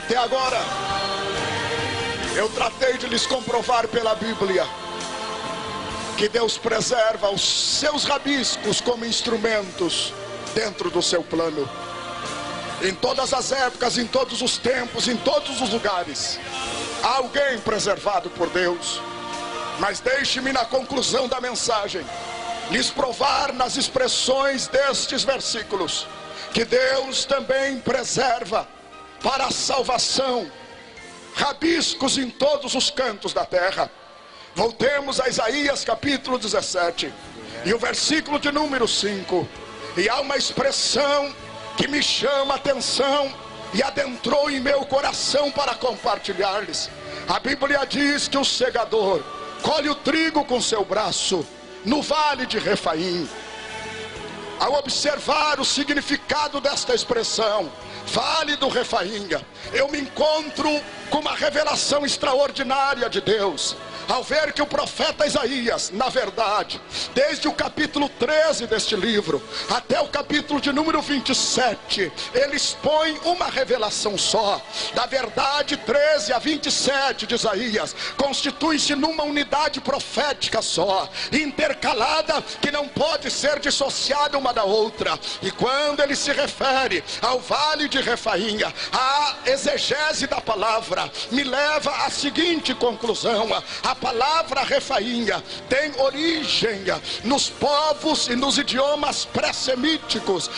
Até agora, eu tratei de lhes comprovar pela Bíblia que Deus preserva os seus rabiscos como instrumentos dentro do seu plano. Em todas as épocas, em todos os tempos, em todos os lugares, há alguém preservado por Deus. Mas deixe-me, na conclusão da mensagem, lhes provar nas expressões destes versículos que Deus também preserva para a salvação rabiscos em todos os cantos da terra. Voltemos a Isaías capítulo 17 e o versículo de número 5. E há uma expressão que me chama a atenção e adentrou em meu coração para compartilhar-lhes. A Bíblia diz que o segador colhe o trigo com seu braço no vale de Refaim. Ao observar o significado desta expressão, vale do Refaim, eu me encontro com uma revelação extraordinária de Deus, ao ver que o profeta Isaías, na verdade, desde o capítulo 13 deste livro até o capítulo de número 27, ele expõe uma revelação só. Da verdade, 13 a 27 de Isaías constituem-se numa unidade profética só, intercalada, que não pode ser dissociada uma da outra. E quando ele se refere ao vale de Refaim, a exegese da palavra me leva à seguinte conclusão: a palavra Refaim tem origem nos povos e nos idiomas pré-semíticos.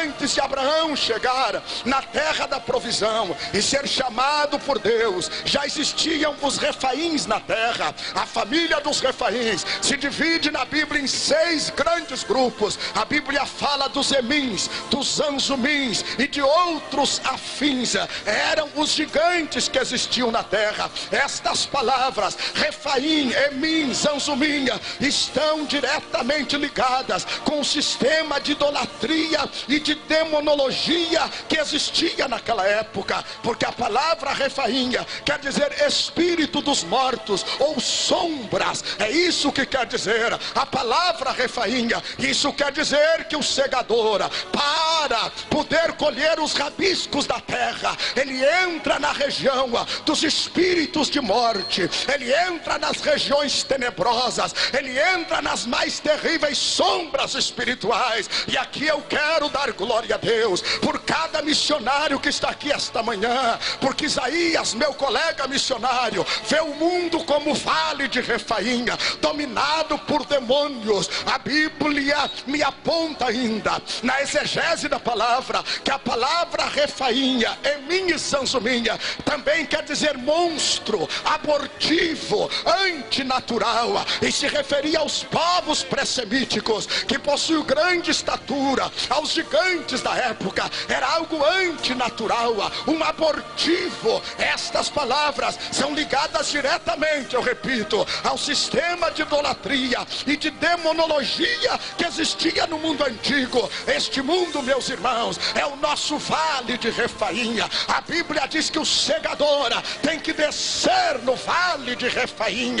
Antes de Abraão chegar na terra da provisão e ser chamado por Deus, já existiam os Refaíns na terra. A família dos Refaíns se divide na Bíblia em 6 grandes grupos. A Bíblia fala dos Emins, dos Anzumins e de outros afins. Eram os gigantes que existiam na terra. Estas palavras Refaim, Emim, Zanzumim estão diretamente ligadas com o sistema de idolatria e de demonologia que existia naquela época, porque a palavra Refaim quer dizer espírito dos mortos ou sombras. É isso que quer dizer a palavra Refaim. Isso quer dizer que o segador, para poder colher os rabiscos da terra, ele entra na região dos espíritos de morte, ele entra nas regiões tenebrosas, ele entra nas mais terríveis sombras espirituais. E aqui eu quero dar glória a Deus por cada missionário que está aqui esta manhã, porque Isaías, meu colega missionário, vê o mundo como vale de Refaim, dominado por demônios. A Bíblia me aponta ainda na exegese da palavra que a palavra Refaim, Emim e Zanzumim, também quer dizer monstro, abortivo, antinatural, e se referia aos povos pré-semíticos que possuíam grande estatura. Aos gigantes da época era algo antinatural, um abortivo. Estas palavras são ligadas diretamente, eu repito, ao sistema de idolatria e de demonologia que existia no mundo antigo. Este mundo, meus irmãos, é o nosso vale de Refaim. A Bíblia diz que o segador tem que descer no vale de Refaim.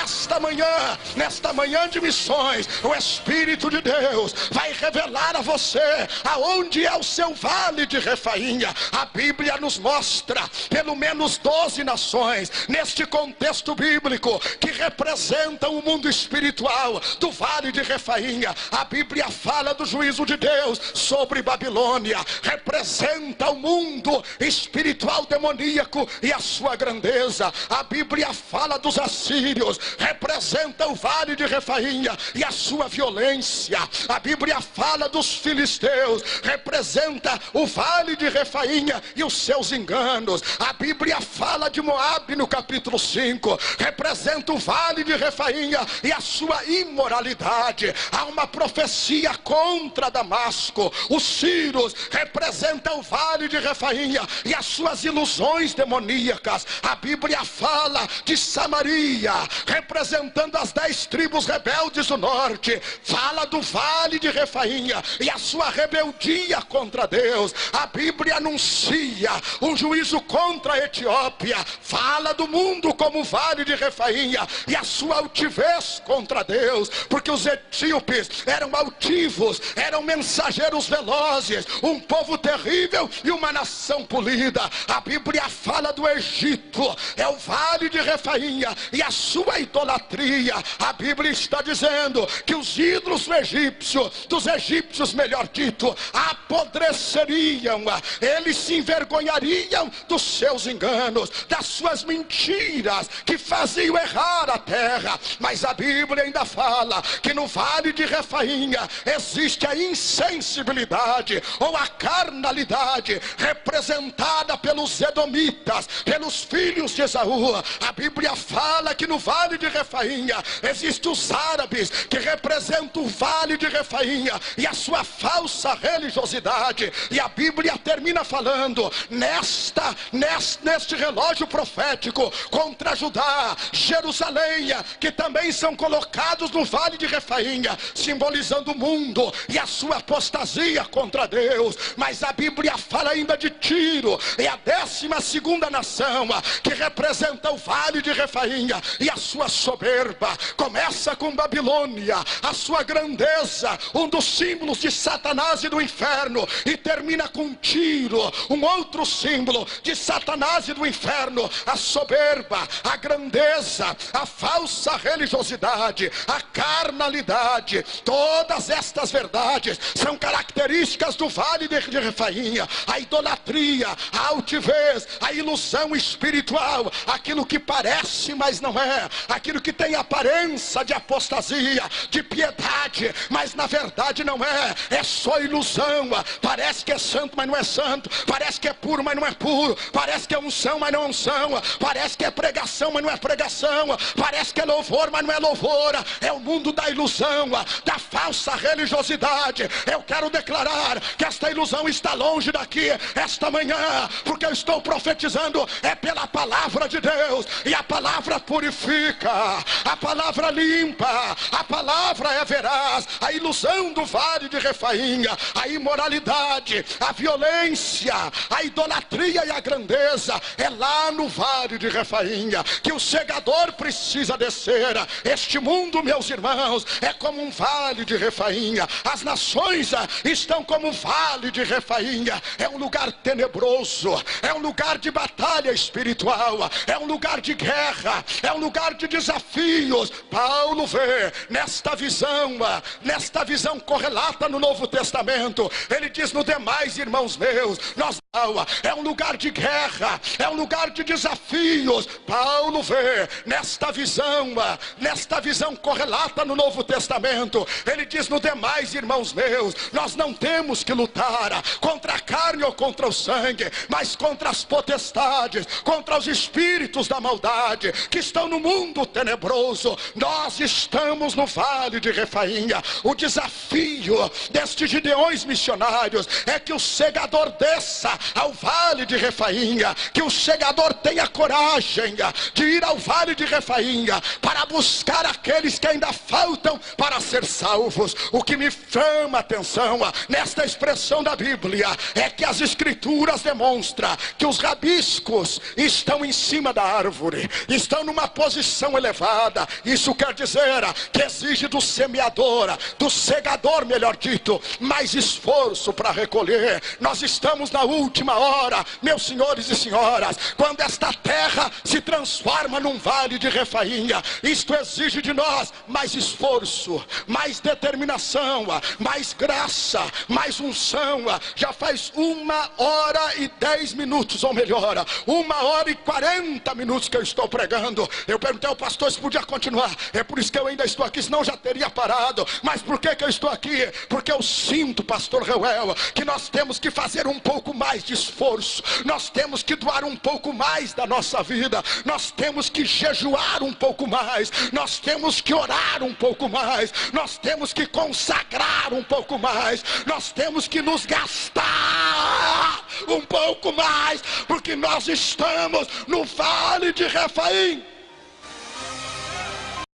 Esta manhã, nesta manhã de missões, o Espírito de Deus vai revelar a você aonde é o seu vale de Refaim. A Bíblia nos mostra pelo menos 12 nações neste contexto bíblico que representam o mundo espiritual do vale de Refaim. A Bíblia fala do juízo de Deus sobre Babilônia, representa o mundo espiritual demoníaco e a sua grandeza. A Bíblia fala dos assírios, representa o vale de Refaim e a sua violência. A Bíblia fala dos filisteus, representa o vale de Refaim e os seus enganos. A Bíblia fala de Moabe no capítulo 5, representa o vale de Refaim e a sua imoralidade. Há uma profecia contra Damasco. Os Círios representa o vale de Refaim e as suas ilusões demoníacas. A Bíblia fala de Samaria, representando as 10 tribos rebeldes do norte. Fala do vale de Refaim e a sua rebeldia contra Deus. A Bíblia anuncia um juízo contra a Etiópia. Fala do mundo como vale de Refaim e a sua altivez contra Deus, porque os etíopes eram altivos, inimigos, eram mensageiros velozes, um povo terrível e uma nação polida. A Bíblia fala do Egito, é o vale de Refainha e a sua idolatria. A Bíblia está dizendo que os ídolos dos egípcios, melhor dito, apodreceriam, eles se envergonhariam dos seus enganos, das suas mentiras que faziam errar a terra. Mas a Bíblia ainda fala que no vale de Refainha existe a insensibilidade ou a carnalidade representada pelos edomitas, pelos filhos de Esaú. A Bíblia fala que no vale de Refainha existem os árabes, que representam o vale de Refainha e a sua falsa religiosidade. E a Bíblia termina falando neste relógio profético contra Judá, Jerusalém, que também são colocados no vale de Refainha, simbolizando o mundo e a sua apostasia contra Deus. Mas a Bíblia fala ainda de Tiro, é a 12ª nação que representa o vale de Refainha e a sua soberba. Começa com Babilônia, a sua grandeza, um dos símbolos de Satanás e do inferno, e termina com Tiro, um outro símbolo de Satanás e do inferno, a soberba, a grandeza, a falsa religiosidade, a carnalidade. Todas estas verdades são características do vale de Refainha. A idolatria, a altivez, a ilusão espiritual, aquilo que parece, mas não é, aquilo que tem aparência de apostasia, de piedade, mas na verdade não é, é só ilusão. Parece que é santo, mas não é santo, parece que é puro, mas não é puro, parece que é unção, mas não é unção, parece que é pregação, mas não é pregação, parece que é louvor, mas não é louvor. É o mundo da ilusão, da falsa religiosidade. Eu quero declarar que esta ilusão está longe daqui esta manhã, porque eu estou profetizando é pela palavra de Deus, e a palavra purifica, a palavra limpa, a palavra é veraz. A ilusão do vale de Refainha, a imoralidade, a violência, a idolatria e a grandeza é lá no vale de Refainha que o segador precisa descer. Este mundo, meus irmãos, é como um vale de Refainha. As nações estão como um vale de Refainha. É um lugar tenebroso, é um lugar de batalha espiritual, é um lugar de guerra, é um lugar de desafios. Paulo vê nesta visão correlata no Novo Testamento. Ele diz: no demais, irmãos meus, é um lugar de guerra, é um lugar de desafios. Paulo vê nesta visão correlata no Novo Testamento. Ele diz: no demais, irmãos meus, nós não temos que lutar contra a carne ou contra o sangue, mas contra as potestades, contra os espíritos da maldade que estão no mundo tenebroso. Nós estamos no vale de Refainha. O desafio destes gideões missionários é que o segador desça ao vale de Refainha, que o segador tenha coragem de ir ao vale de Refainha para buscar aqueles que ainda faltam para ser salvos. O que me chama a atenção nesta expressão da Bíblia é que as escrituras demonstram que os rabiscos estão em cima da árvore, estão numa posição elevada. Isso quer dizer que exige do semeador, do segador, melhor dito, mais esforço para recolher. Nós estamos na última hora, meus senhores e senhoras, quando esta terra se transforma num vale de Refainha. Isto exige de nós mais esforço, mais determinação, mais graça, mais unção. Já faz 1h10, ou melhor, 1h40 que eu estou pregando. Eu perguntei ao pastor se podia continuar. É por isso que eu ainda estou aqui, senão já teria parado. Mas por que eu estou aqui? Porque eu sinto, pastor Reuel, que nós temos que fazer um pouco mais de esforço. Nós temos que doar um pouco mais da nossa vida. Nós temos que jejuar um pouco mais. Nós temos que orar um pouco mais. Nós temos que consagrar um pouco mais. Nós temos que nos gastar um pouco mais, porque nós estamos no vale de Refaim.